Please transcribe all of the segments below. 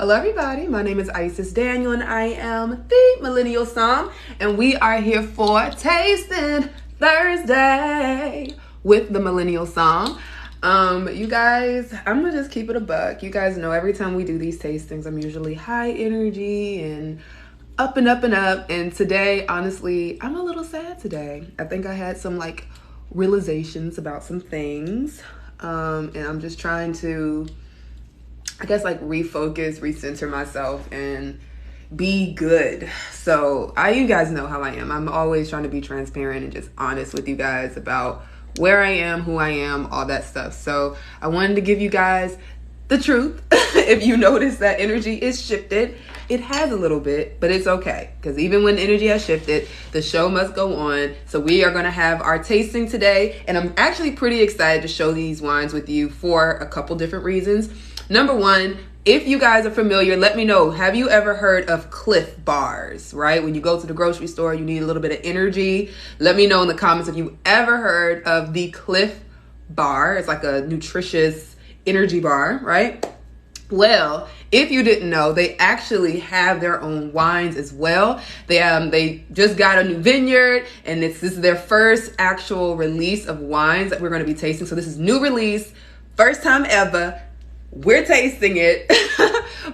Hello everybody, my name is Isis Daniel and I am the Millennial Somm, and we are here for Tasting Thursday with the Millennial Somm. You guys, I'm gonna just keep it a buck. You guys know every time we do these tastings, I'm usually high energy and up and up and up. And today, honestly, I'm a little sad today. I think I had some realizations about some things. And I'm just trying to, I guess, refocus, recenter myself and be good. So you guys know how I am. I'm always trying to be transparent and just honest with you guys about where I am, who I am, all that stuff. So I wanted to give you guys the truth. If you notice that energy is shifted, it has a little bit, but it's okay. Because even when energy has shifted, the show must go on. So we are going to have our tasting today. And I'm actually pretty excited to show these wines with you for a couple different reasons. Number one, if you guys are familiar, let me know. Have you ever heard of Clif bars, right? When you go to the grocery store, you need a little bit of energy. Let me know in the comments if you ever heard of the Clif bar. It's like a nutritious energy bar, right? Well, if you didn't know, they actually have their own wines as well. They just got a new vineyard, and this is their first actual release of wines that we're going to be tasting. So this is new release, first time ever. We're tasting it.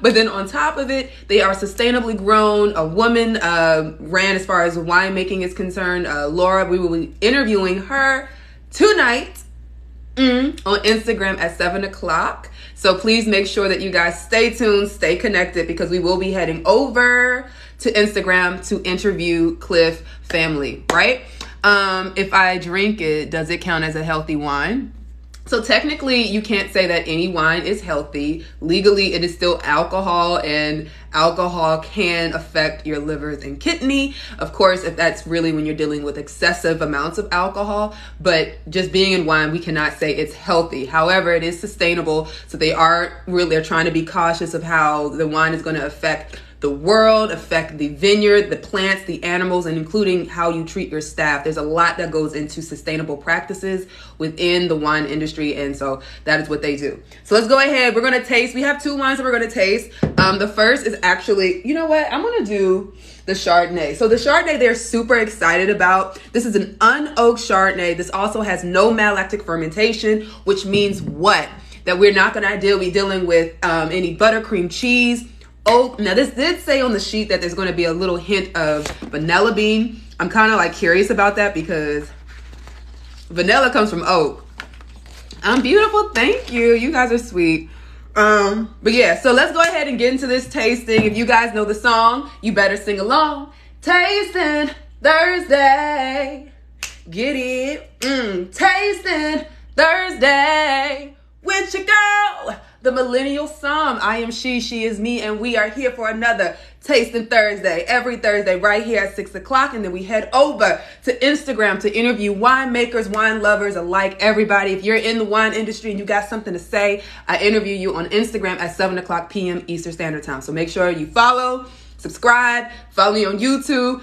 But then on top of it, they are sustainably grown. A woman ran as far as winemaking is concerned. Laura, we will be interviewing her tonight on Instagram at 7 o'clock. So please make sure that you guys stay tuned, stay connected, because we will be heading over to Instagram to interview Clif Family, right? If I drink it, does it count as a healthy wine? So technically, you can't say that any wine is healthy. Legally, it is still alcohol, and alcohol can affect your livers and kidney. Of course, if that's really when you're dealing with excessive amounts of alcohol, but just being in wine, we cannot say it's healthy. However, it is sustainable. So they're trying to be cautious of how the wine is going to affect the world, affect the vineyard, the plants, the animals, and including how you treat your staff. There's a lot that goes into sustainable practices within the wine industry, and so that is what they do. So let's go ahead. We're going to taste. We have two wines that we're going to taste. The first is actually, you know what? I'm going to do the Chardonnay. So the Chardonnay they're super excited about. This is an unoaked Chardonnay. This also has no malolactic fermentation, which means what? That we're not going to be dealing with any buttercream cheese. Oak. Now this did say on the sheet that there's going to be a little hint of vanilla bean. I'm kind of curious about that because vanilla comes from oak. I'm beautiful. Thank you. You guys are sweet. But yeah, so let's go ahead and get into this tasting. If you guys know the song, you better sing along. Tasting Thursday. Get it? Tasting Thursday. With your girl, the Millennial Somm. I am she is me, and we are here for another Tasting Thursday. Every Thursday right here at 6 o'clock, and then we head over to Instagram to interview winemakers, wine lovers alike, everybody. If you're in the wine industry and you got something to say, I interview you on Instagram at 7 o'clock p.m. Eastern Standard Time. So make sure you follow, subscribe, follow me on YouTube,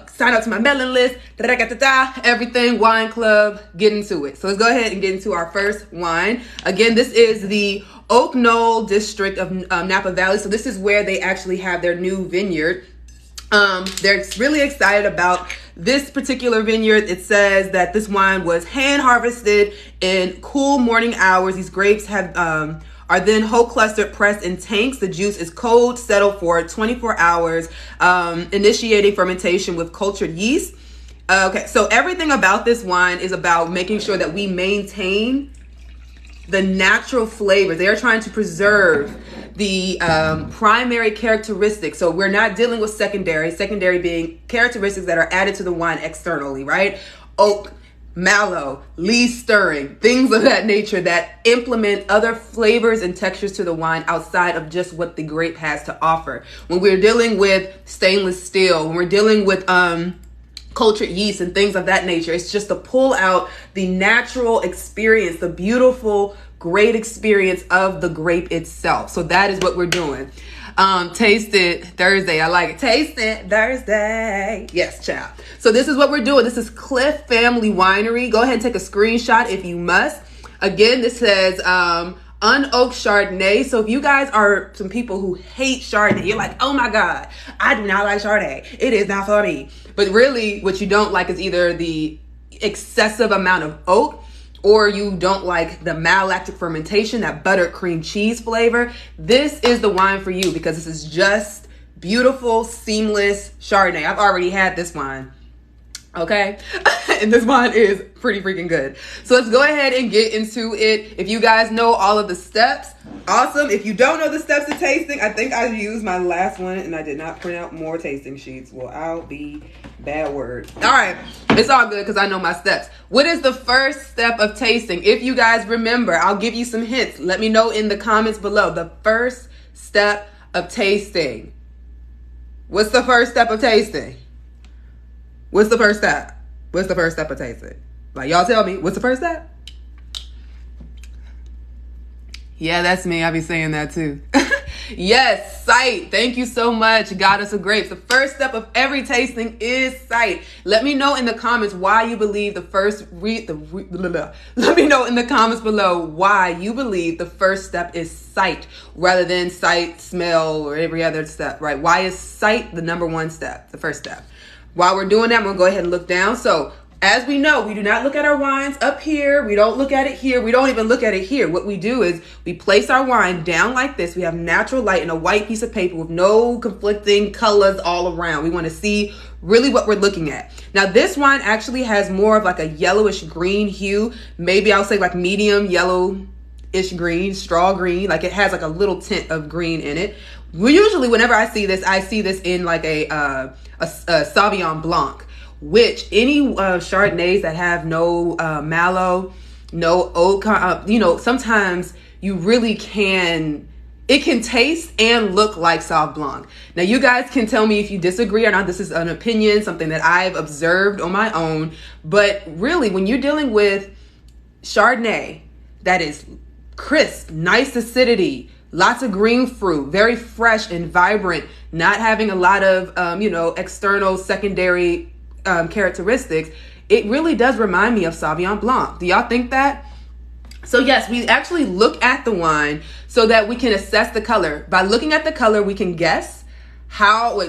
sign up to my mailing list, everything wine club, get into it. So let's go ahead and get into our first wine. Again, this is the Oak Knoll district of Napa Valley. So this is where they actually have their new vineyard. They're really excited about this particular vineyard. It says that this wine was hand harvested in cool morning hours. These grapes are then whole clustered, pressed in tanks. The juice is cold, settled for 24 hours, initiating fermentation with cultured yeast. Okay, so everything about this wine is about making sure that we maintain the natural flavors. They are trying to preserve the primary characteristics. So we're not dealing with secondary being characteristics that are added to the wine externally, right? Oak, mallow, leaf stirring, things of that nature that implement other flavors and textures to the wine outside of just what the grape has to offer. When we're dealing with stainless steel, when we're dealing with cultured yeast and things of that nature, it's just to pull out the natural experience, the beautiful, great experience of the grape itself. So that is what we're doing. Taste it Thursday. I like it. Taste it Thursday. Yes, child. So this is what we're doing. This is Clif Family Winery. Go ahead and take a screenshot if you must. Again, this says Unoaked Chardonnay. So if you guys are some people who hate Chardonnay, you're like, oh my God, I do not like Chardonnay. It is not for me. But really what you don't like is either the excessive amount of oak, or you don't like the malolactic fermentation, that buttered cream cheese flavor. This is the wine for you, because this is just beautiful, seamless Chardonnay. I've already had this wine, okay? And this wine is pretty freaking good. So let's go ahead and get into it. If you guys know all of the steps, awesome. If you don't know the steps of tasting, I think I used my last one and I did not print out more tasting sheets. Well, I'll be bad word. All right, it's all good because I know my steps. What is the first step of tasting? If you guys remember, I'll give you some hints. Let me know in the comments below. The first step of tasting. What's the first step of tasting? What's the first step? What's the first step of tasting? Like, y'all tell me, what's the first step? Yeah, that's me. I be saying that too. Yes, sight. Thank you so much, Goddess of Grapes. The first step of every tasting is sight. Let me know in the comments why you believe Let me know in the comments below why you believe the first step is sight rather than sight, smell, or every other step, right? Why is sight the number one step, the first step? While we're doing that, I'm gonna go ahead and look down. So as we know, we do not look at our wines up here. We don't look at it here. We don't even look at it here. What we do is we place our wine down like this. We have natural light and a white piece of paper with no conflicting colors all around. We want to see really what we're looking at. Now, this wine actually has more of like a yellowish green hue. Maybe I'll say like medium yellowish green, straw green. Like it has like a little tint of green in it. We usually, whenever I see this in like a Sauvignon Blanc, which any Chardonnays that have no mallow, no oak, sometimes you really it can taste and look like Sauv Blanc. Now, you guys can tell me if you disagree or not. This is an opinion, something that I've observed on my own. But really, when you're dealing with Chardonnay that is crisp, nice acidity, lots of green fruit, very fresh and vibrant, not having a lot of, external secondary characteristics, it really does remind me of Sauvignon Blanc. Do y'all think that? So yes, we actually look at the wine so that we can assess the color. By looking at the color, we can guess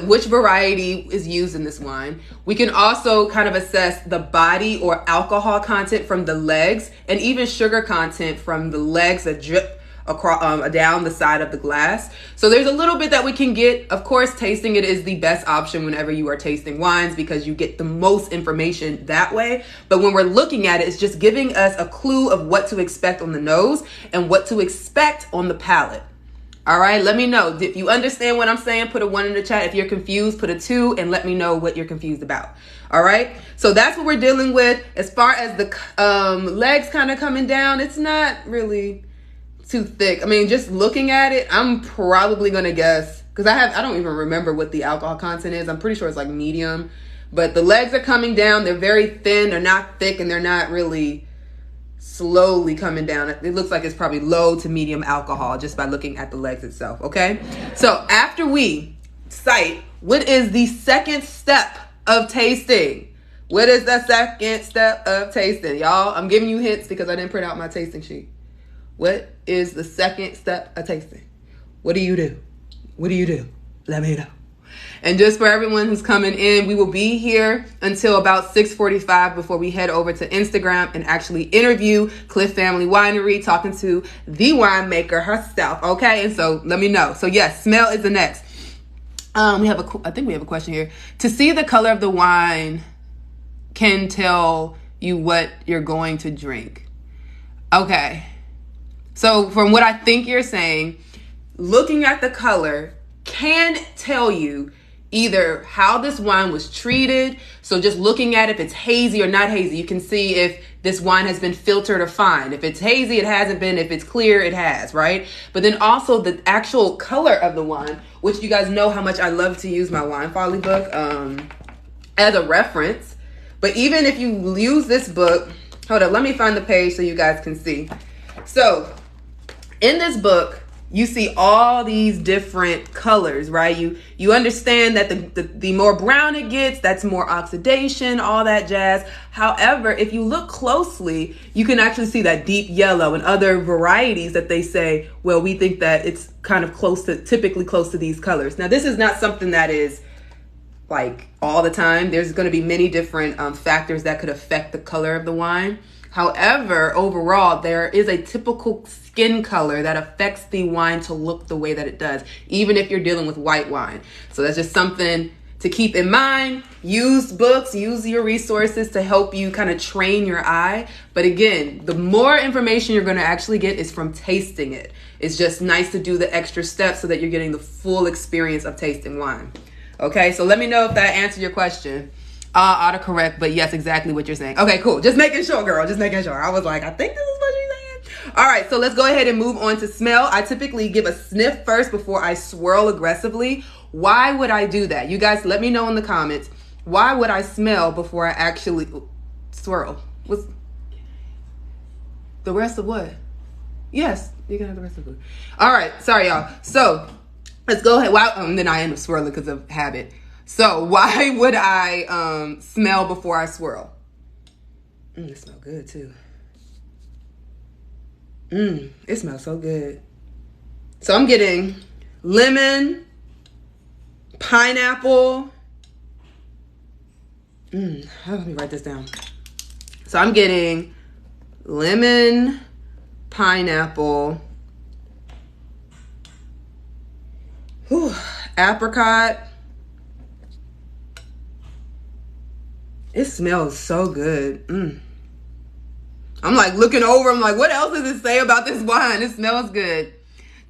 which variety is used in this wine. We can also kind of assess the body or alcohol content from the legs, and even sugar content from the legs that drip across down the side of the glass. So there's a little bit that we can get. Of course, tasting it is the best option whenever you are tasting wines, because you get the most information that way. But when we're looking at it, it's just giving us a clue of what to expect on the nose and what to expect on the palate. All right, let me know if you understand what I'm saying. Put a 1 in the chat. If you're confused, put a 2 and let me know what you're confused about. All right, so that's what we're dealing with. As far as the legs kind of coming down, it's not really too thick. I mean, just looking at it, I'm probably gonna guess, because I don't even remember what the alcohol content is. I'm pretty sure it's like medium, but the legs are coming down. They're very thin. They're not thick, and they're not really slowly coming down. It looks like it's probably low to medium alcohol just by looking at the legs itself. Okay, so after we sight, what is the second step of tasting? What is the second step of tasting, y'all? I'm giving you hints because I didn't print out my tasting sheet. What is the second step of tasting? What do you do? What do you do? Let me know. And just for everyone who's coming in, we will be here until about 6:45 before we head over to Instagram and actually interview Clif Family Winery, talking to the winemaker herself. Okay, and so let me know. So yes, smell is the next. I think we have a question here. To see the color of the wine can tell you what you're going to drink. Okay. So from what I think you're saying, looking at the color can tell you either how this wine was treated. So just looking at if it's hazy or not hazy, you can see if this wine has been filtered or fine. If it's hazy, it hasn't been. If it's clear, it has, right? But then also the actual color of the wine, which you guys know how much I love to use my wine folly book as a reference. But even if you use this book, hold up, let me find the page so you guys can see. So in this book, you see all these different colors, right? You understand that the more brown it gets, that's more oxidation, all that jazz. However, if you look closely, you can actually see that deep yellow and other varieties that they say, well, we think that it's kind of typically close to these colors. Now, this is not something that is like all the time. There's going to be many different factors that could affect the color of the wine. However, overall, there is a typical skin color that affects the wine to look the way that it does, even if you're dealing with white wine. So that's just something to keep in mind. Use books, use your resources to help you kind of train your eye. But again, the more information you're going to actually get is from tasting it. It's just nice to do the extra steps so that you're getting the full experience of tasting wine. Okay, so let me know if that answered your question. Autocorrect, but yes, exactly what you're saying. Okay, cool. Just making sure, girl. Just making sure. I was like, I think this is what you're saying. All right, so let's go ahead and move on to smell. I typically give a sniff first before I swirl aggressively. Why would I do that? You guys, let me know in the comments. Why would I smell before I actually swirl? What's the rest of what? Yes, you can have the rest of it. All right, sorry, y'all. So let's go ahead. And then I end up swirling because of habit. So why would I smell before I swirl? It smells good too. It smells so good. So I'm getting lemon, pineapple. Let me write this down. So I'm getting lemon, pineapple, apricot. It smells so good. I'm like looking over. I'm like, what else does it say about this wine? It smells good.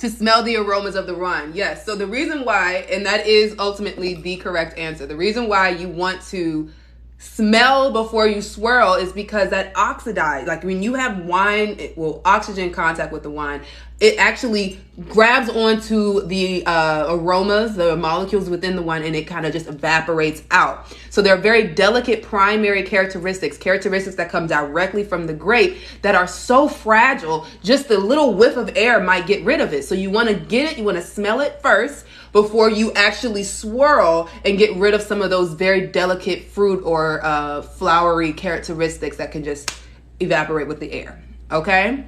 To smell the aromas of the wine. Yes. So the reason why, and that is ultimately the correct answer. The reason why you want to smell before you swirl is because that oxidize, like when you have wine, oxygen contact with the wine, it actually grabs onto the aromas, the molecules within the wine, and it kind of just evaporates out. So there are very delicate primary characteristics that come directly from the grape that are so fragile, just a little whiff of air might get rid of it. So you want to get it, you want to smell it first before you actually swirl and get rid of some of those very delicate fruit or flowery characteristics that can just evaporate with the air. Okay?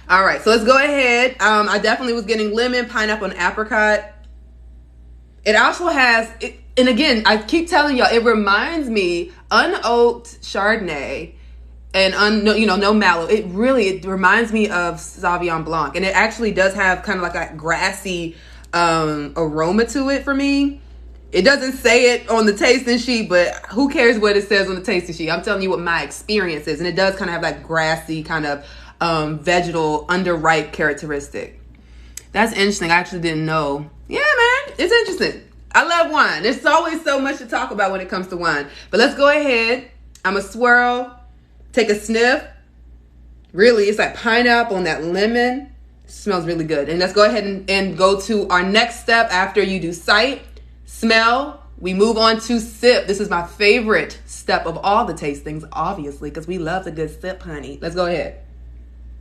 All right, so let's go ahead. I definitely was getting lemon, pineapple, and apricot. It also has, and again, I keep telling y'all, it reminds me, unoaked Chardonnay and no mallow. It reminds me of Sauvignon Blanc, and it actually does have kind of like a grassy aroma to it for me. It doesn't say it on the tasting sheet, but who cares what it says on the tasting sheet? I'm telling you what my experience is, and it does kind of have that grassy kind of vegetal underripe characteristic. That's interesting. I actually didn't know. Yeah, man, it's interesting. I love wine. There's always so much to talk about when it comes to wine. But let's go ahead. I'm gonna swirl, take a sniff. Really, it's like pineapple and that lemon. It smells really good. And let's go ahead and go to our next step after you do sight, smell. We move on to sip. This is my favorite step of all the tastings, obviously, because we love the good sip, honey. Let's go ahead.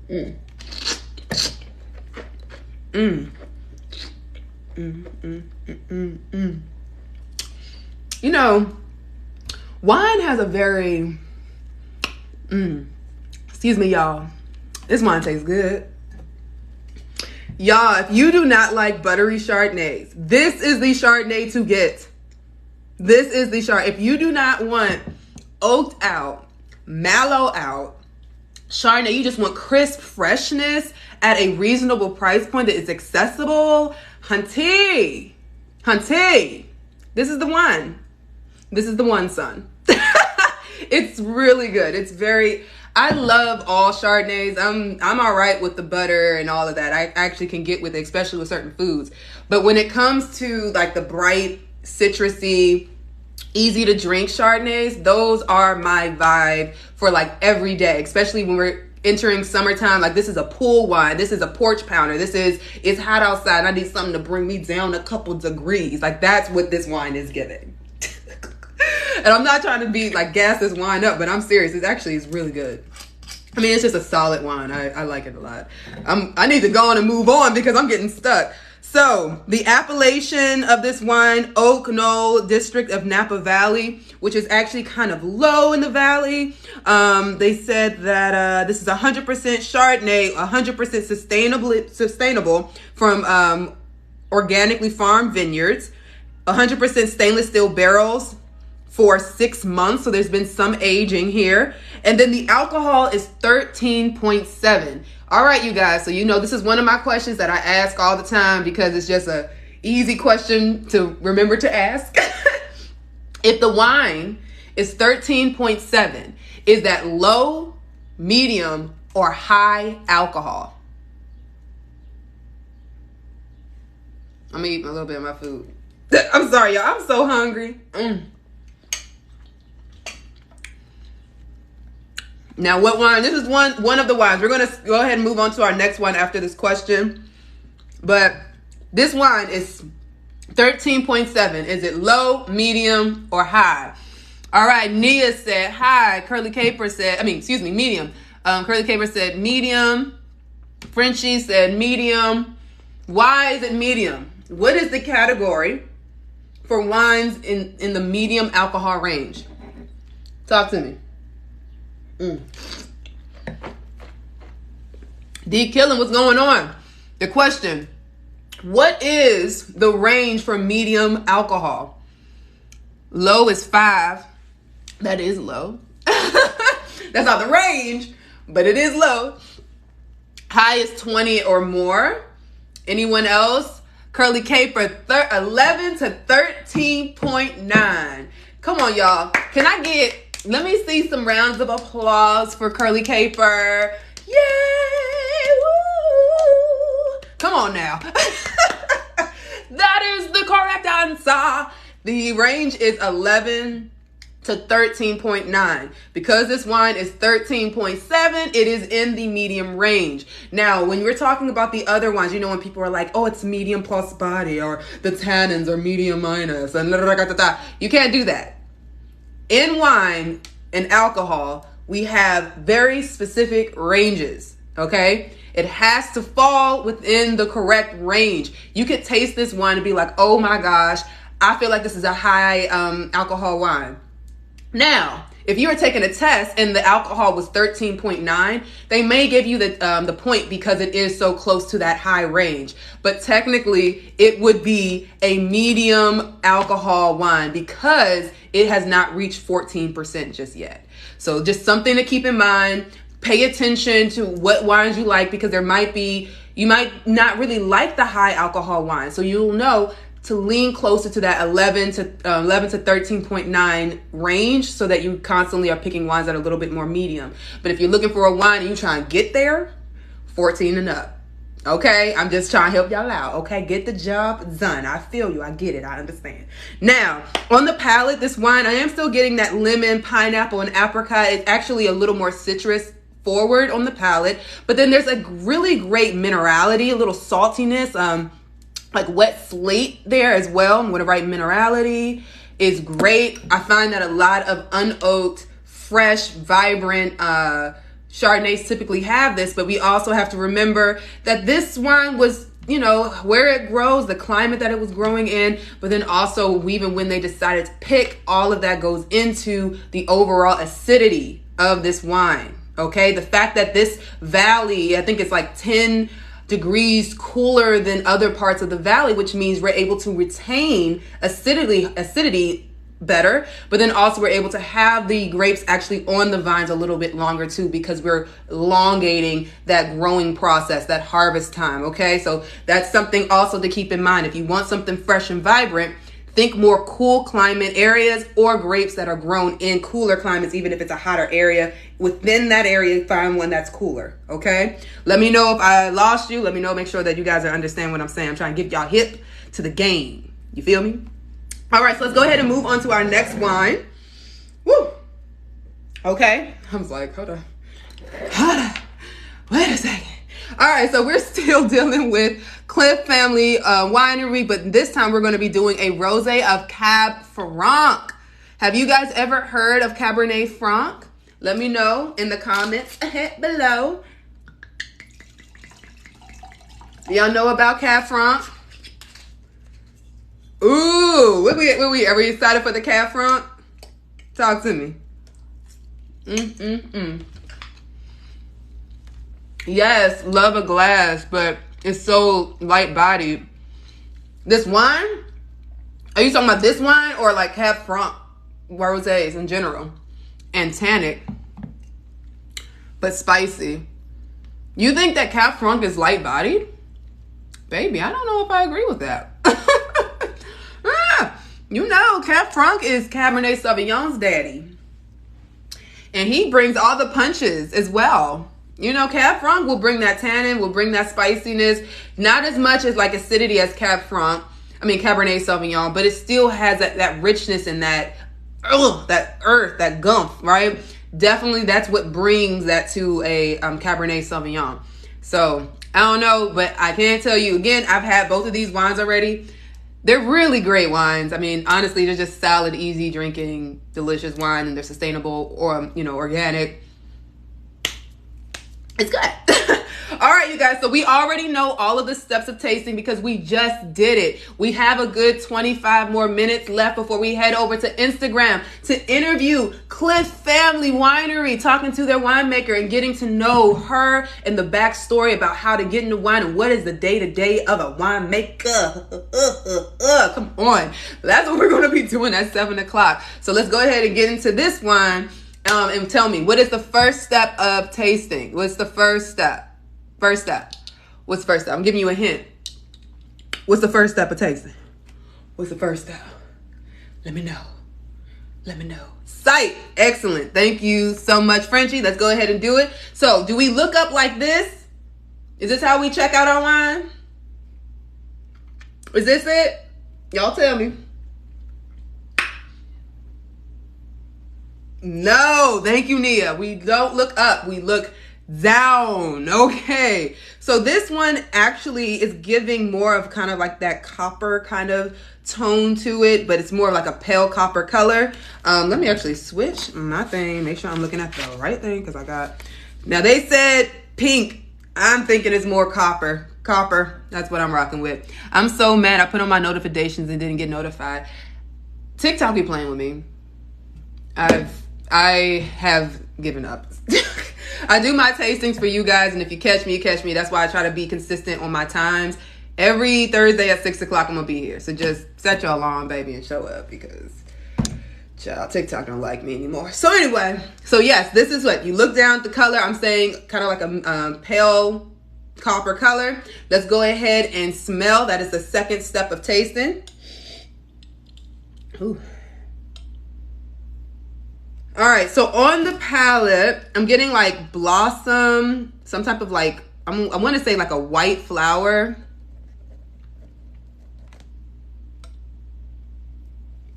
You know, wine has a very, excuse me, y'all. This wine tastes good. Y'all, if you do not like buttery Chardonnays, this is the Chardonnay to get. This is the Chardonnay. If you do not want oaked out, mallow out Chardonnay, you just want crisp freshness at a reasonable price point that is accessible, hunty, this is the one. This is the one, son. It's really good. It's very, I love all Chardonnays. I'm all right with the butter and all of that. I actually can get with it, especially with certain foods. But when it comes to like the bright, citrusy, easy to drink Chardonnays, those are my vibe for like every day, especially when we're entering summertime. Like this is a pool wine. This is a porch pounder. It's hot outside and I need something to bring me down a couple degrees. Like that's what this wine is giving. And I'm not trying to be like gas this wine up, but I'm serious. It actually is really good. I mean, it's just a solid wine. I like it a lot. I need to go on and move on because I'm getting stuck. So the appellation of this wine, Oak Knoll District of Napa Valley, which is actually kind of low in the valley. They said that this is 100% Chardonnay, 100% sustainable from organically farmed vineyards, 100% stainless steel barrels for 6 months. So there's been some aging here. And then the alcohol is 13.7. All right, you guys. So, you know, this is one of my questions that I ask all the time because it's just a easy question to remember to ask. If the wine is 13.7, is that low, medium, or high alcohol? I'm eating a little bit of my food. I'm sorry, y'all. I'm so hungry. Now, what wine? This is one of the wines. We're going to go ahead and move on to our next one after this question. But this wine is 13.7. Is it low, medium, or high? All right. Nia said high. Curly Caper said, medium. Curly Caper said medium. Frenchie said medium. Why is it medium? What is the category for wines in the medium alcohol range? Talk to me. D Killing, what's going on? The question, what is the range for medium alcohol? Low is 5. That is low. That's not the range, but it is low. High is 20 or more. Anyone else? Curly Caper, 11 to 13.9. Come on, y'all. Let me see some rounds of applause for Curly Caper. Yay! Woo! Come on now. That is the correct answer. The range is 11 to 13.9. Because this wine is 13.7, it is in the medium range. Now, when you're talking about the other wines, you know, when people are like, oh, it's medium plus body, or the tannins are medium minus, and you can't do that. In wine and alcohol, we have very specific ranges, okay? It has to fall within the correct range. You could taste this wine and be like, oh my gosh, I feel like this is a high alcohol wine. Now, if you were taking a test and the alcohol was 13.9, they may give you the point because it is so close to that high range. But technically, it would be a medium alcohol wine because it has not reached 14% just yet. So just something to keep in mind. Pay attention to what wines you like because you might not really like the high alcohol wine. So you'll know to lean closer to that 11 to 13.9 range so that you constantly are picking wines that are a little bit more medium. But if you're looking for a wine and you try and get there, 14 and up. Okay, I'm just trying to help y'all out. Okay, get the job done. I feel you. I get it. I understand. Now, on the palate, this wine, I am still getting that lemon, pineapple, and apricot. It's actually a little more citrus forward on the palate. But then there's a really great minerality, a little saltiness, like wet slate there as well. I'm going to write minerality is great. I find that a lot of unoaked, fresh, vibrant Chardonnays typically have this, but we also have to remember that this wine was, you know, where it grows, the climate that it was growing in, but then also even when they decided to pick, all of that goes into the overall acidity of this wine. Okay, the fact that this valley, I think it's like 10 degrees cooler than other parts of the valley, which means we're able to retain acidity better, but then also we're able to have the grapes actually on the vines a little bit longer too, because we're elongating that growing process, that harvest time. Okay, so that's something also to keep in mind. If you want something fresh and vibrant, think more cool climate areas or grapes that are grown in cooler climates, even if it's a hotter area. Within that area, find one that's cooler, okay? Let me know if I lost you. Let me know, make sure that you guys understand what I'm saying. I'm trying to get y'all hip to the game. You feel me? All right, so let's go ahead and move on to our next wine. Woo! Okay, I was like, hold on. Wait a second. All right, so we're still dealing with Clif Family Winery, but this time we're going to be doing a Rosé of Cab Franc. Have you guys ever heard of Cabernet Franc? Let me know in the comments below. Do y'all know about Cab Franc? Ooh, what we are we excited for the Cab Franc? Talk to me. Yes, love a glass, but it's so light bodied. This wine? Are you talking about this wine or like Cab Franc rosés in general? And tannic, but spicy. You think that Cab Franc is light bodied? Baby, I don't know if I agree with that. You know, Cab Franc is Cabernet Sauvignon's daddy. And he brings all the punches as well. You know, Cab Franc will bring that tannin, will bring that spiciness. Not as much as like acidity as Cabernet Sauvignon, but it still has that richness and that earth, that gumph, right? Definitely that's what brings that to a Cabernet Sauvignon. So, I don't know, but I can tell you, again, I've had both of these wines already. They're really great wines. I mean, honestly, they're just solid, easy drinking, delicious wine, and they're sustainable or, organic. It's good. All right, you guys. So we already know all of the steps of tasting because we just did it. We have a good 25 more minutes left before we head over to Instagram to interview Clif Family Winery, talking to their winemaker and getting to know her and the backstory about how to get into wine and what is the day-to-day of a winemaker. Come on. That's what we're going to be doing at 7 o'clock. So let's go ahead and get into this wine. And tell me, what is the first step of tasting? What's the first step? What's the first step? I'm giving you a hint. What's the first step of tasting? What's the first step? Let me know. Sight. Excellent. Thank you so much, Frenchie. Let's go ahead and do it. So, do we look up like this? Is this how we check out our wine? Is this it? Y'all tell me. No, thank you, Nia. We don't look up. We look down. Okay. So this one actually is giving more of kind of like that copper kind of tone to it, but it's more like a pale copper color. Let me actually switch my thing. Make sure I'm looking at the right thing because now they said pink. I'm thinking it's more copper. That's what I'm rocking with. I'm so mad. I put on my notifications and didn't get notified. TikTok be playing with me. I have given up. I do my tastings for you guys, and if you catch me, you catch me. That's why I try to be consistent on my times. Every Thursday at 6 o'clock, I'm going to be here. So just set your alarm, baby, and show up because, child, TikTok don't like me anymore. So anyway, yes, this is what you look down at the color. I'm saying kind of like a pale copper color. Let's go ahead and smell. That is the second step of tasting. Ooh. All right, so on the palette, I'm getting like blossom, some type of like, I want to say like a white flower.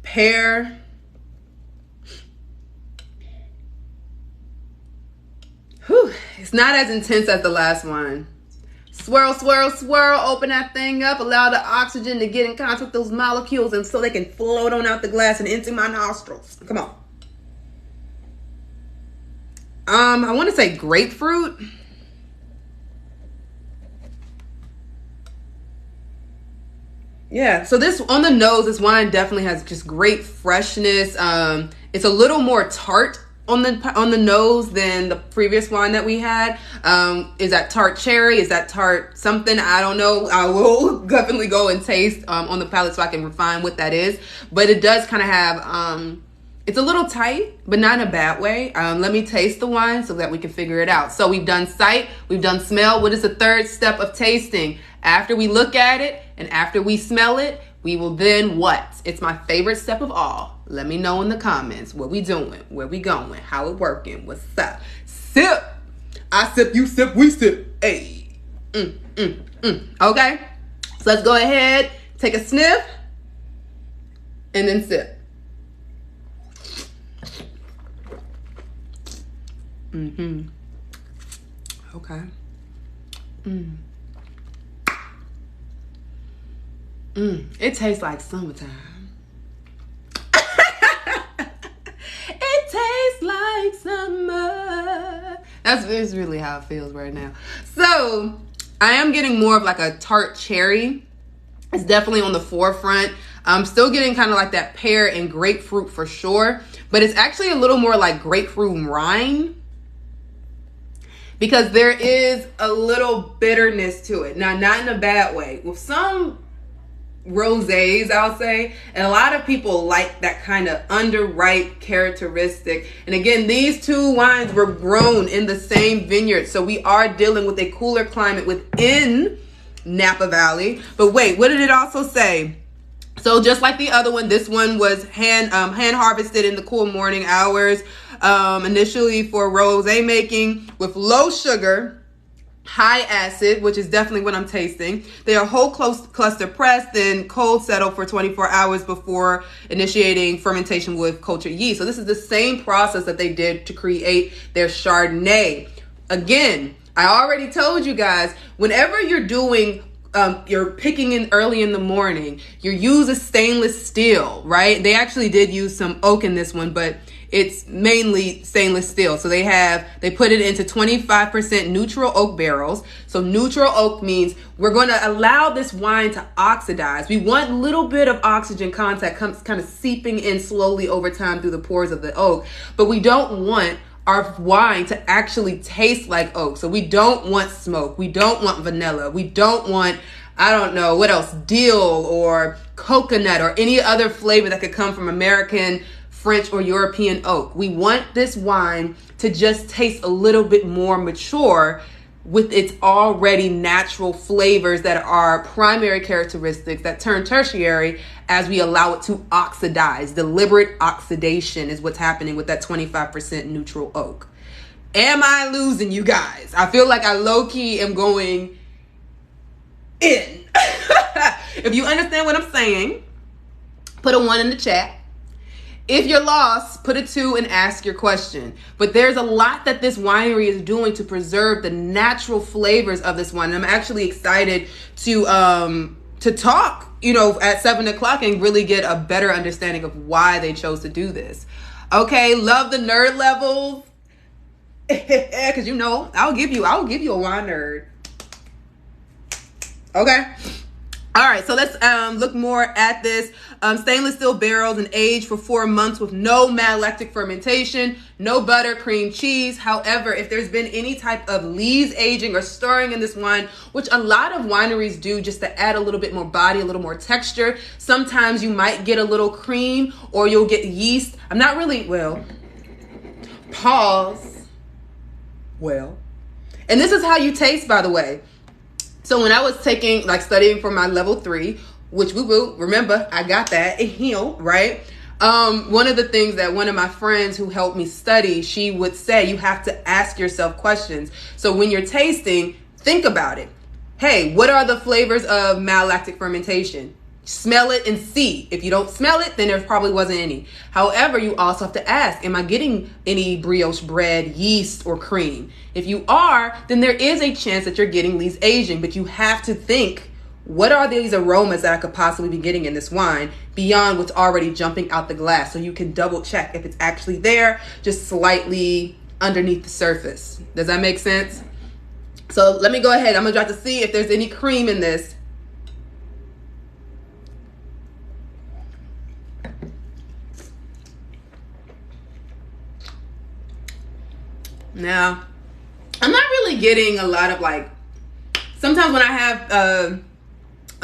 Pear. Whew, it's not as intense as the last one. Swirl, swirl, swirl, open that thing up, allow the oxygen to get in contact with those molecules and so they can float on out the glass and into my nostrils. Come on. I want to say grapefruit. Yeah, so this on the nose, this wine definitely has just great freshness. It's a little more tart on the nose than the previous wine that we had. Is that tart cherry? Is that tart something? I don't know. I will definitely go and taste on the palate so I can refine what that is. But it does kind of have it's a little tight, but not in a bad way. Let me taste the wine so that we can figure it out. So we've done sight, we've done smell. What is the third step of tasting? After we look at it and after we smell it, we will then what? It's my favorite step of all. Let me know in the comments what we doing, where we going, how it working, what's up. Sip. I sip, you sip, we sip. Hey. Okay. So let's go ahead, take a sniff, and then sip. Okay. It tastes like summertime. It tastes tastes like summer. That's really how it feels right now. So I am getting more of like a tart cherry. It's definitely on the forefront. I'm still getting kind of like that pear and grapefruit for sure, but it's actually a little more like grapefruit rind, because there is a little bitterness to it. Now, not in a bad way. With some rosés, I'll say, and a lot of people like that kind of underripe characteristic. And again, these two wines were grown in the same vineyard, so we are dealing with a cooler climate within Napa Valley. But wait, what did it also say? So just like the other one, this one was hand harvested in the cool morning hours, initially for rosé making, with low sugar, high acid, which is definitely what I'm tasting. They are whole cluster pressed, then cold settled for 24 hours before initiating fermentation with cultured yeast. So this is the same process that they did to create their Chardonnay. Again, I already told you guys, whenever you're doing you're picking in early in the morning, you use a stainless steel, right? They actually did use some oak in this one, but it's mainly stainless steel. So they put it into 25% neutral oak barrels. So neutral oak means we're going to allow this wine to oxidize. We want a little bit of oxygen contact kind of seeping in slowly over time through the pores of the oak, but we don't want our wine to actually taste like oak. So we don't want smoke. We don't want vanilla. We don't want, I don't know, what else? Dill or coconut or any other flavor that could come from American, French, or European oak. We want this wine to just taste a little bit more mature with its already natural flavors that are primary characteristics that turn tertiary as we allow it to oxidize. Deliberate oxidation is what's happening with that 25% neutral oak. Am I losing you guys? I feel like I low-key am going in. If you understand what I'm saying, put a 1 in the chat. If you're lost, put a 2 and ask your question. But there's a lot that this winery is doing to preserve the natural flavors of this wine. And I'm actually excited to talk, at 7 o'clock and really get a better understanding of why they chose to do this. Okay, love the nerd levels. Because I'll give you a wine nerd. Okay. All right, so let's look more at this. Stainless steel barrels and aged for 4 months with no malolactic fermentation, no butter, cream, cheese. However, if there's been any type of lees aging or stirring in this wine, which a lot of wineries do just to add a little bit more body, a little more texture, sometimes you might get a little cream or you'll get yeast. I'm not really, pause. And this is how you taste, by the way. So when I was studying for my level 3, which we will remember, I got that in Heal, right? One of the things that one of my friends who helped me study, she would say, you have to ask yourself questions. So when you're tasting, think about it. Hey, what are the flavors of malolactic fermentation? Smell it and see. If you don't smell it, then there probably wasn't any. However, you also have to ask, am I getting any brioche bread, yeast, or cream? If you are, then there is a chance that you're getting lees aging, but you have to think, what are these aromas that I could possibly be getting in this wine beyond what's already jumping out the glass? So you can double check if it's actually there, just slightly underneath the surface. Does that make sense? So let me go ahead. I'm gonna try to see if there's any cream in this. Now, I'm not really getting a lot of sometimes when I have a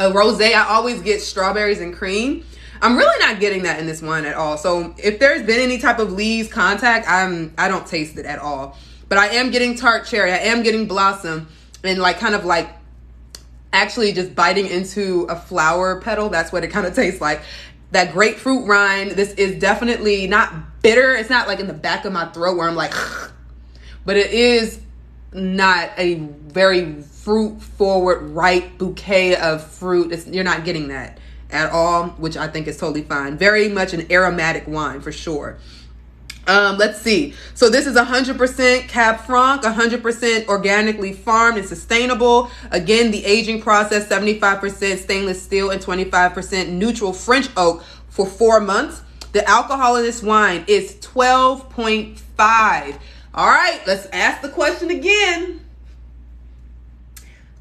rosé, I always get strawberries and cream. I'm really not getting that in this wine at all. So if there's been any type of lees contact, I don't taste it at all. But I am getting tart cherry. I am getting blossom and actually just biting into a flower petal. That's what it kind of tastes like. That grapefruit rind. This is definitely not bitter. It's not in the back of my throat where I'm like, but it is not a very fruit forward, ripe bouquet of fruit. You're not getting that at all, which I think is totally fine. Very much an aromatic wine for sure. Let's see. So this is 100% Cab Franc, 100% organically farmed and sustainable. Again, the aging process, 75% stainless steel and 25% neutral French oak for 4 months. The alcohol in this wine is 12.5%. All right, let's ask the question again.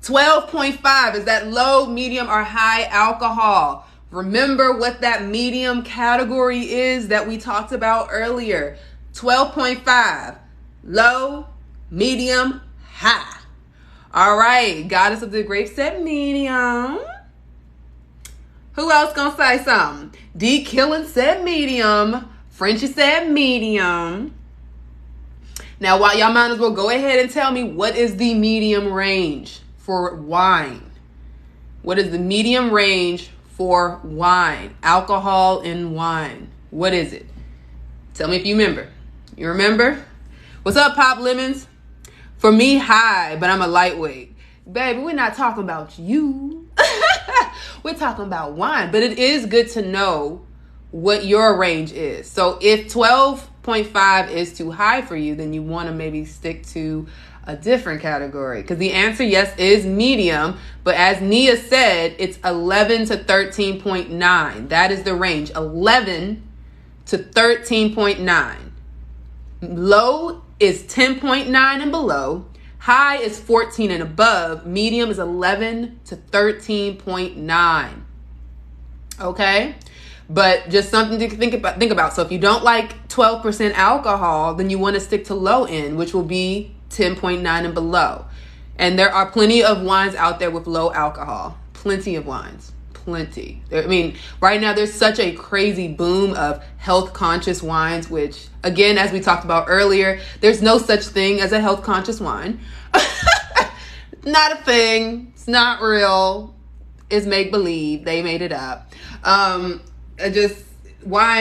12.5, is that low, medium, or high alcohol? Remember what that medium category is that we talked about earlier. 12.5, low, medium, high. All right, Goddess of the Grapes said medium. Who else gonna say something? D. Killen said medium. Frenchie said medium. Now, y'all might as well go ahead and tell me, what is the medium range for wine? What is the medium range for wine? Alcohol in wine. What is it? Tell me if you remember. You remember? What's up, Pop Lemons? For me, high, but I'm a lightweight. Baby, we're not talking about you. We're talking about wine. But it is good to know what your range is. So if 12.5 is too high for you, then you want to maybe stick to a different category. Because the answer, yes, is medium. But as Nia said, it's 11 to 13.9. That is the range. 11 to 13.9. Low is 10.9 and below. High is 14 and above. Medium is 11 to 13.9. Okay? But just something to think about. So if you don't like 12% alcohol, then you want to stick to low end, which will be 10.9 and below. And there are plenty of wines out there with low alcohol. Plenty of wines. Plenty. I mean, right now there's such a crazy boom of health conscious wines, which, again, as we talked about earlier, there's no such thing as a health conscious wine. Not a thing. It's not real. It's make believe. They made it up. Wine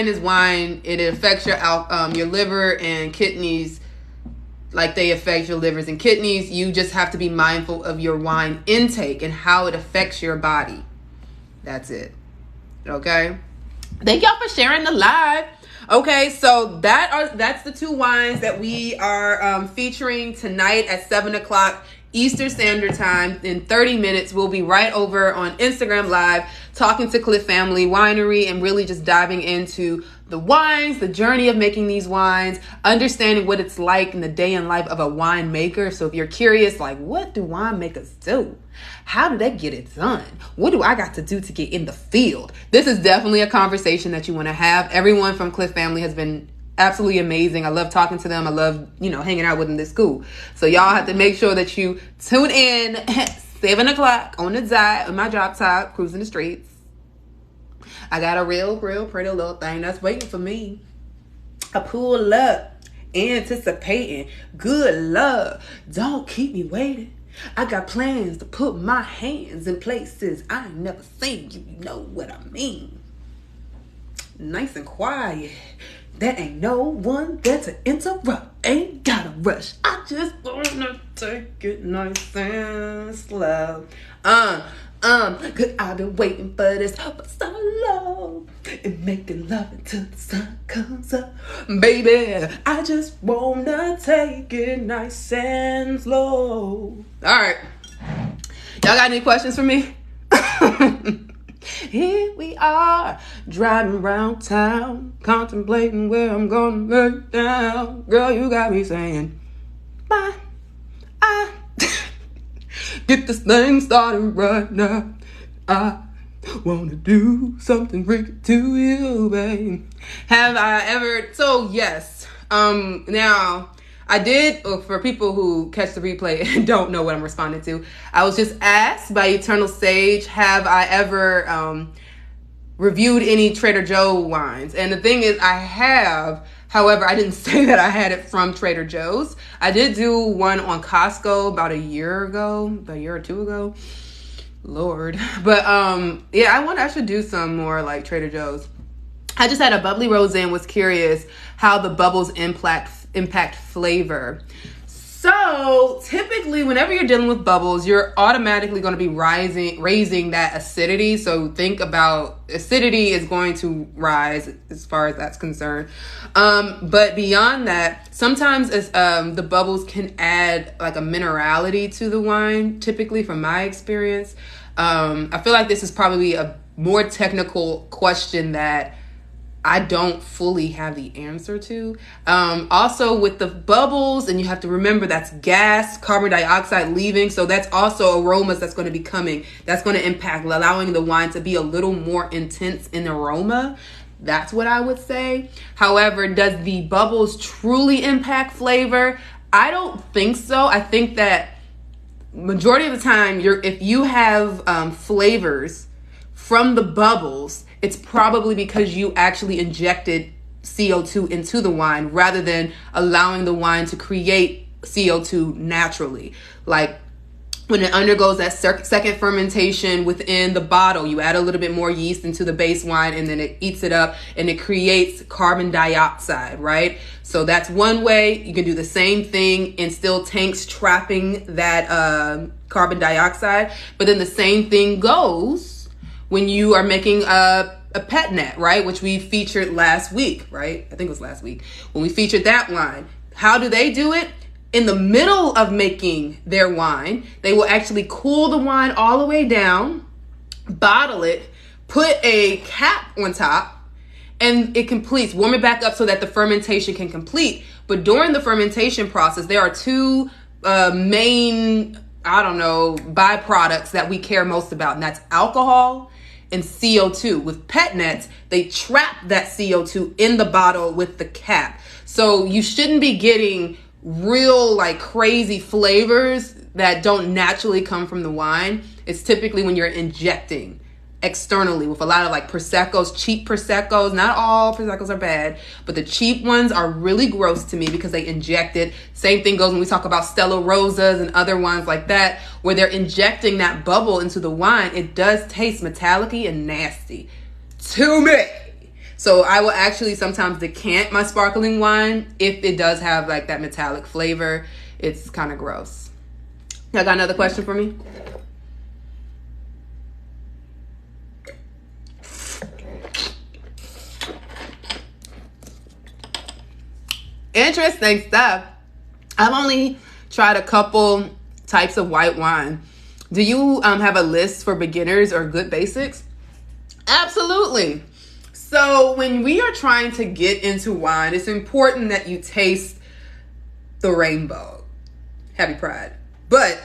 is wine. It affects your liver and kidneys like they affect your livers and kidneys. You just have to be mindful of your wine intake and how it affects your body. That's it. Okay. Thank y'all for sharing the live. Okay, so that's the two wines that we are featuring tonight at 7 o'clock Eastern Standard Time. In 30 minutes, we'll be right over on Instagram Live talking to Clif Family Winery and really just diving into the wines, the journey of making these wines, understanding what it's like in the day in life of a winemaker. So if you're curious, like, what do winemakers do? How do they get it done? What do I got to do to get in the field? This is definitely a conversation that you want to have. Everyone from Clif Family has been absolutely amazing. I love talking to them. I love, hanging out with them. This cool. So y'all have to make sure that you tune in at 7 o'clock on the dot on my drop top, cruising the streets. I got a real pretty little thing that's waiting for me. I pull up, anticipating good love. Don't keep me waiting. I got plans to put my hands in places I ain't never seen. You know what I mean. Nice and quiet. There ain't no one there to interrupt. Ain't gotta rush. I just wanna take it nice and slow. Cause I've been waiting for this for so long. And making love until the sun comes up. Baby, I just wanna take it nice and slow. Alright. Y'all got any questions for me? Here we are, driving around town, contemplating where I'm gonna lay down. Girl, you got me saying, bye. Get this thing started right now. I wanna do something freaky to you, babe. Have I ever? So yes. Now I did. For people who catch the replay and don't know what I'm responding to, I was just asked by Eternal Sage, have I ever reviewed any Trader Joe wines? And the thing is, I have. However, I didn't say that I had it from Trader Joe's. I did do one on Costco about a year or two ago. Lord. But yeah, I should do some more like Trader Joe's. I just had a bubbly rosé and was curious how the bubbles impact flavor. So typically whenever you're dealing with bubbles, you're automatically going to be raising that acidity. So think about acidity is going to rise as far as that's concerned. But beyond that, sometimes the bubbles can add like a minerality to the wine, typically from my experience. I feel like this is probably a more technical question that I don't fully have the answer to. Also with the bubbles, and you have to remember that's gas, carbon dioxide leaving. So that's also aromas that's going to be coming. That's going to impact, allowing the wine to be a little more intense in aroma. That's what I would say. However, does the bubbles truly impact flavor? I don't think so. I think that majority of the time, if you have flavors from the bubbles, it's probably because you actually injected CO2 into the wine rather than allowing the wine to create CO2 naturally. Like when it undergoes that second fermentation within the bottle, you add a little bit more yeast into the base wine and then it eats it up and it creates carbon dioxide, right? So that's one way. You can do the same thing in still tanks trapping that carbon dioxide. But then the same thing goes when you are making a pet net, right? Which we featured last week, right? I think it was last week when we featured that wine. How do they do it? In the middle of making their wine, they will actually cool the wine all the way down, bottle it, put a cap on top, and it completes. Warm it back up so that the fermentation can complete. But during the fermentation process, there are two main, byproducts that we care most about, and that's alcohol and CO2. With pet nets, they trap that CO2 in the bottle with the cap. So you shouldn't be getting real like crazy flavors that don't naturally come from the wine. It's typically when you're injecting externally with a lot of like Prosecco's, cheap Prosecco's. Not all Prosecco's are bad, but the cheap ones are really gross to me because they inject it. Same thing goes when we talk about Stella Rosas and other wines like that, where they're injecting that bubble into the wine. It does taste metallic-y and nasty to me. So I will actually sometimes decant my sparkling wine if it does have like that metallic flavor. It's kind of gross. Y'all got another question for me? Interesting stuff. I've only tried a couple types of white wine. Do you have a list for beginners or good basics? Absolutely. So when we are trying to get into wine, it's important that you taste the rainbow. Happy Pride. But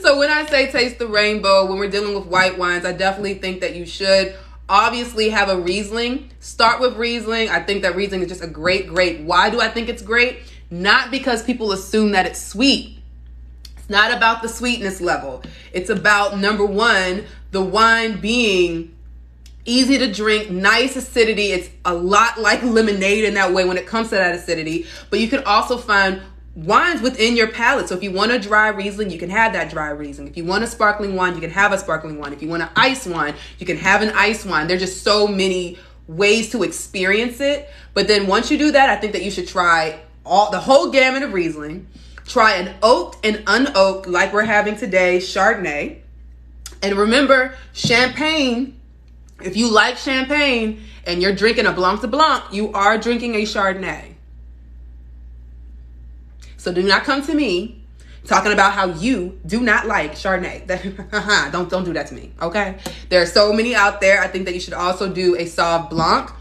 so when I say taste the rainbow, when we're dealing with white wines, I definitely think that you should obviously have a Riesling. Start with Riesling. I think that Riesling is just a great. Why do I think it's great? Not because people assume that it's sweet. It's not about the sweetness level. It's about, number one, the wine being easy to drink, nice acidity. It's a lot like lemonade in that way when it comes to that acidity. But you can also find wines within your palate. So if you want a dry Riesling, you can have that dry Riesling. If you want a sparkling wine, you can have a sparkling wine. If you want an ice wine, you can have an ice wine. There's just so many ways to experience it. But then once you do that, I think that you should try the whole gamut of Riesling. Try an oaked and unoaked, like we're having today, Chardonnay. And remember, champagne. If you like champagne and you're drinking a Blanc de Blanc, you are drinking a Chardonnay. So do not come to me talking about how you do not like Chardonnay. Don't do that to me, okay? There are so many out there. I think that you should also do a Sauv Blanc.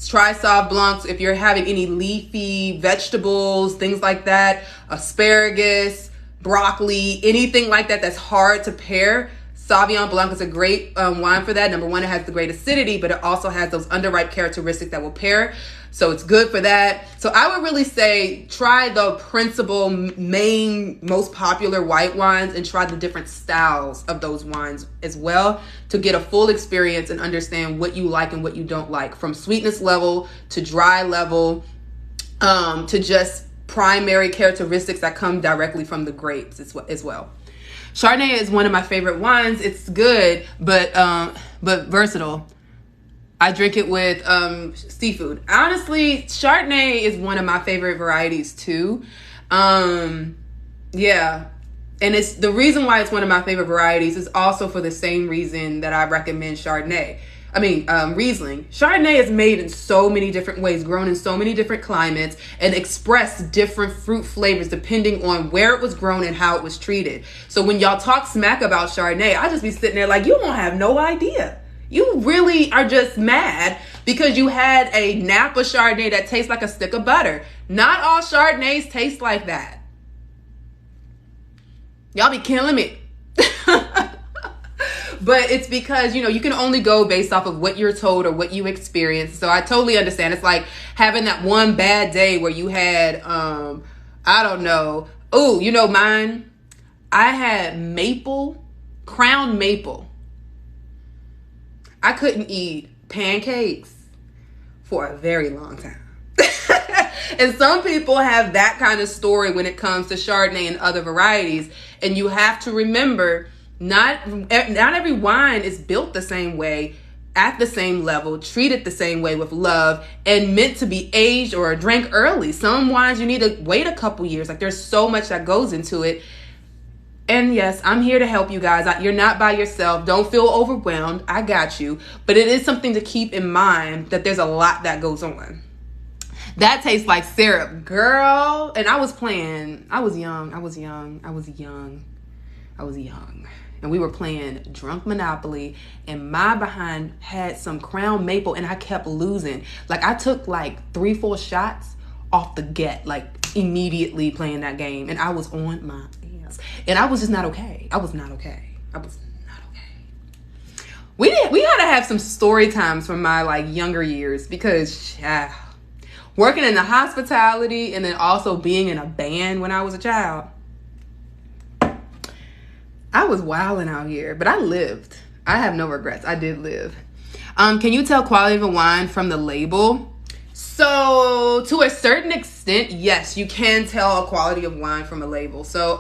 Try Sauv Blancs if you're having any leafy vegetables, things like that, asparagus, broccoli, anything like that that's hard to pair. Sauvignon Blanc is a great wine for that. Number one, it has the great acidity, but it also has those underripe characteristics that will pair. So it's good for that. So I would really say try the principal, main, most popular white wines and try the different styles of those wines as well to get a full experience and understand what you like and what you don't like, from sweetness level to dry level to just primary characteristics that come directly from the grapes as well. Chardonnay is one of my favorite wines. It's good, but versatile. I drink it with seafood. Honestly, Chardonnay is one of my favorite varieties too. Yeah. And it's the reason why it's one of my favorite varieties is also for the same reason that I recommend Riesling. Chardonnay is made in so many different ways, grown in so many different climates, and express different fruit flavors depending on where it was grown and how it was treated. So when y'all talk smack about Chardonnay, I just be sitting there like, you won't have no idea. You really are just mad because you had a Napa Chardonnay that tastes like a stick of butter. Not all Chardonnays taste like that. Y'all be killing me. But it's because, you know, you can only go based off of what you're told or what you experience. So I totally understand. It's like having that one bad day where you had, I don't know. Oh, you know mine? I had maple, crown maple. I couldn't eat pancakes for a very long time. And some people have that kind of story when it comes to Chardonnay and other varieties. And you have to remember, not every wine is built the same way, at the same level, treated the same way with love, and meant to be aged or drank early. Some wines you need to wait a couple years. Like, there's so much that goes into it. And yes, I'm here to help you guys. You're not by yourself. Don't feel overwhelmed. I got you. But it is something to keep in mind that there's a lot that goes on. That tastes like syrup, girl. And I was playing. I was young. And we were playing Drunk Monopoly, and my behind had some Crown Maple, and I kept losing. Like, I took like 3-4 shots off the get, like immediately playing that game, and I was on my ass. And I was just not okay. I was not okay. We had to have some story times from my like younger years, because working in the hospitality and then also being in a band when I was a child, I was wilding out here, but I lived. I have no regrets. I did live. Can you tell quality of a wine from the label? So to a certain extent, yes, you can tell a quality of wine from a label. So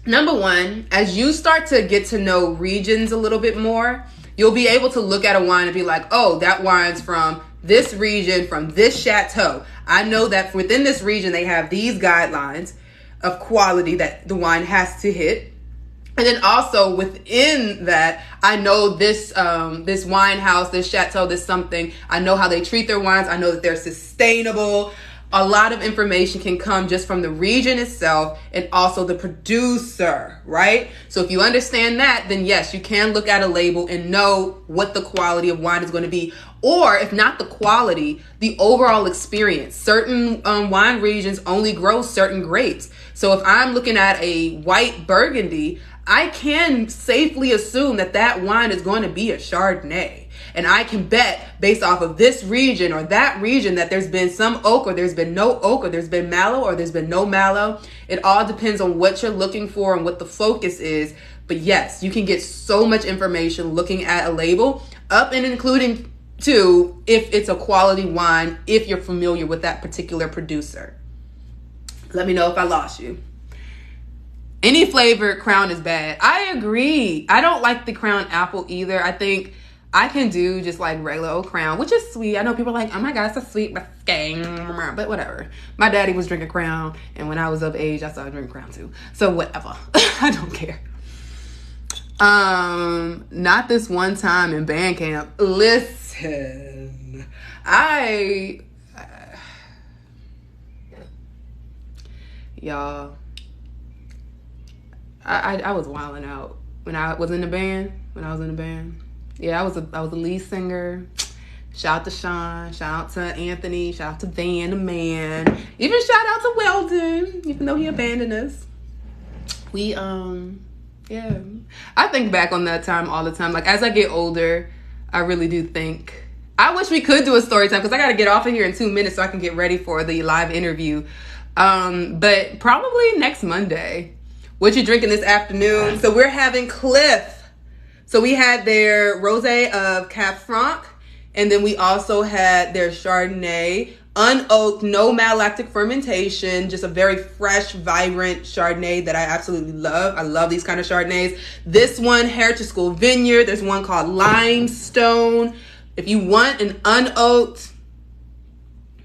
number one, as you start to get to know regions a little bit more, you'll be able to look at a wine and be like, oh, that wine's from this region, from this chateau. I know that within this region, they have these guidelines of quality that the wine has to hit. And then also within that, I know this wine house, this chateau, this something. I know how they treat their wines. I know that they're sustainable. A lot of information can come just from the region itself and also the producer, right? So if you understand that, then yes, you can look at a label and know what the quality of wine is going to be. Or if not the quality, the overall experience. Certain wine regions only grow certain grapes. So if I'm looking at a white Burgundy, I can safely assume that that wine is going to be a Chardonnay. And I can bet based off of this region or that region that there's been some oak or there's been no oak or there's been mallow or there's been no mallow. It all depends on what you're looking for and what the focus is. But yes, you can get so much information looking at a label, up and including too if it's a quality wine, if you're familiar with that particular producer. Let me know if I lost you. Any flavored Crown is bad. I agree. I don't like the Crown apple either. I think I can do just like regular old Crown, which is sweet. I know people are like, oh my God, it's a sweet biscuit, but whatever. My daddy was drinking Crown, and when I was of age, I started drinking Crown too. So whatever. I don't care. Not this one time in band camp. Listen, y'all, I was wilding out when I was in the band. Yeah, I was a lead singer. Shout out to Sean. Shout out to Anthony. Shout out to Van, the man. Even shout out to Weldon, even though he abandoned us. Yeah. I think back on that time all the time. Like, as I get older, I really do think, I wish we could do a story time, because I got to get off of here in 2 minutes so I can get ready for the live interview. But probably next Monday. What you drinking this afternoon? So we're having Clif. So we had their Rosé of Cabernet Franc, and then we also had their Chardonnay, unoaked, no malolactic fermentation, just a very fresh, vibrant Chardonnay that I absolutely love. I love these kind of Chardonnays. This one, Heritage School Vineyard. There's one called Limestone. If you want an unoaked,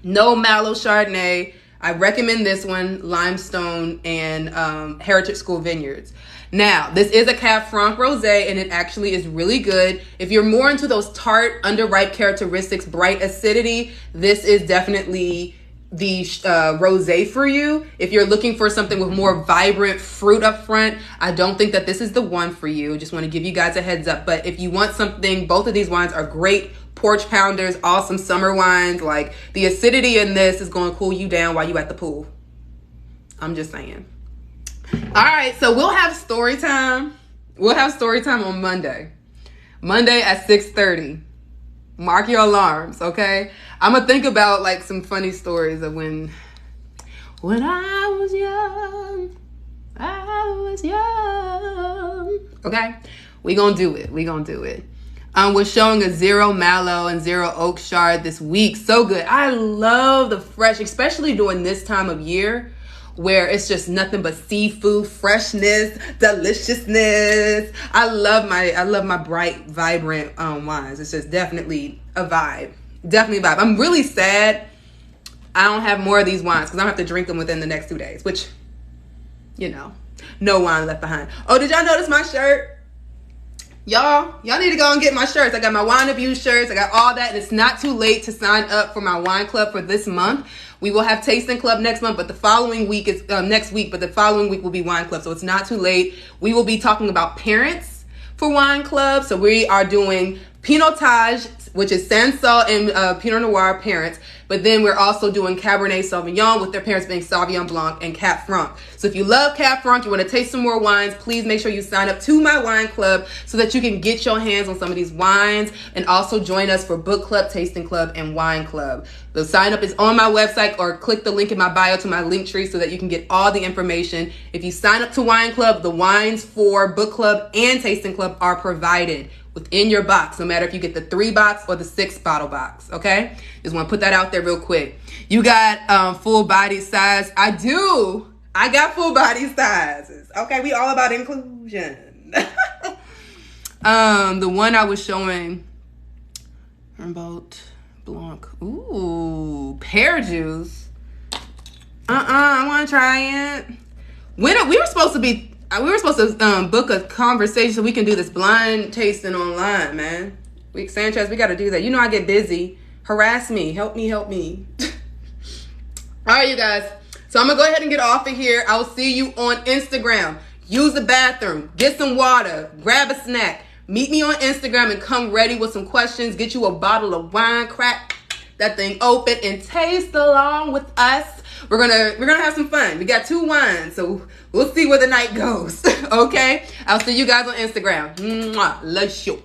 no mallow Chardonnay, I recommend this one, Limestone and Heritage School Vineyards. Now, this is a Cab Franc Rosé, and it actually is really good. If you're more into those tart, underripe characteristics, bright acidity, this is definitely the rosé for you. If you're looking for something with more vibrant fruit up front, I don't think that this is the one for you. Just want to give you guys a heads up. But if you want something, both of these wines are great porch pounders, awesome summer wines. Like, the acidity in this is going to cool you down while you at the pool. I'm just saying. All right, so we'll have story time. We'll have story time on Monday. Monday at 6:30. Mark your alarms, okay? I'm gonna think about like some funny stories of when I was young. Okay? We gonna do it. We're showing a 0 Mallow and 0 Oak Chard this week. So good. I love the fresh, especially during this time of year, where it's just nothing but seafood, freshness, deliciousness. I love my bright, vibrant wines. It's just definitely a vibe. Definitely a vibe. I'm really sad I don't have more of these wines because I don't have to drink them within the next 2 days, which, you know, no wine left behind. Oh, did y'all notice my shirt? Y'all need to go and get my shirts. I got my Wine Abuse shirts. I got all that. And it's not too late to sign up for my wine club for this month. We will have Tasting Club next month, but the following week is next week, but the following week will be Wine Club. So it's not too late. We will be talking about parents for Wine Club. So we are doing Pinotage, which is Sansol and Pinot Noir parents. But then we're also doing Cabernet Sauvignon with their parents being Sauvignon Blanc and Cab Franc. So if you love Cab Franc, you want to taste some more wines, please make sure you sign up to my wine club so that you can get your hands on some of these wines and also join us for book club, tasting club, and wine club. The sign up is on my website, or click the link in my bio to my link tree so that you can get all the information. If you sign up to wine club, the wines for book club and tasting club are provided within your box, no matter if you get the 3 box or the 6 bottle box, okay? Just want to put that out there real quick. You got full body size. I do. I got full body sizes. Okay, we all about inclusion. The one I was showing, Humboldt Blanc. Ooh, pear juice. I want to try it. When we were supposed to book a conversation so we can do this blind tasting online, man. Sanchez, we got to do that. You know I get busy. Harass me. Help me. All right, you guys. So I'm going to go ahead and get off of here. I will see you on Instagram. Use the bathroom. Get some water. Grab a snack. Meet me on Instagram and come ready with some questions. Get you a bottle of wine. Crack that thing open and taste along with us. We're gonna have some fun. We got 2 wines, so we'll see where the night goes. Okay? I'll see you guys on Instagram. Mwah. Love you.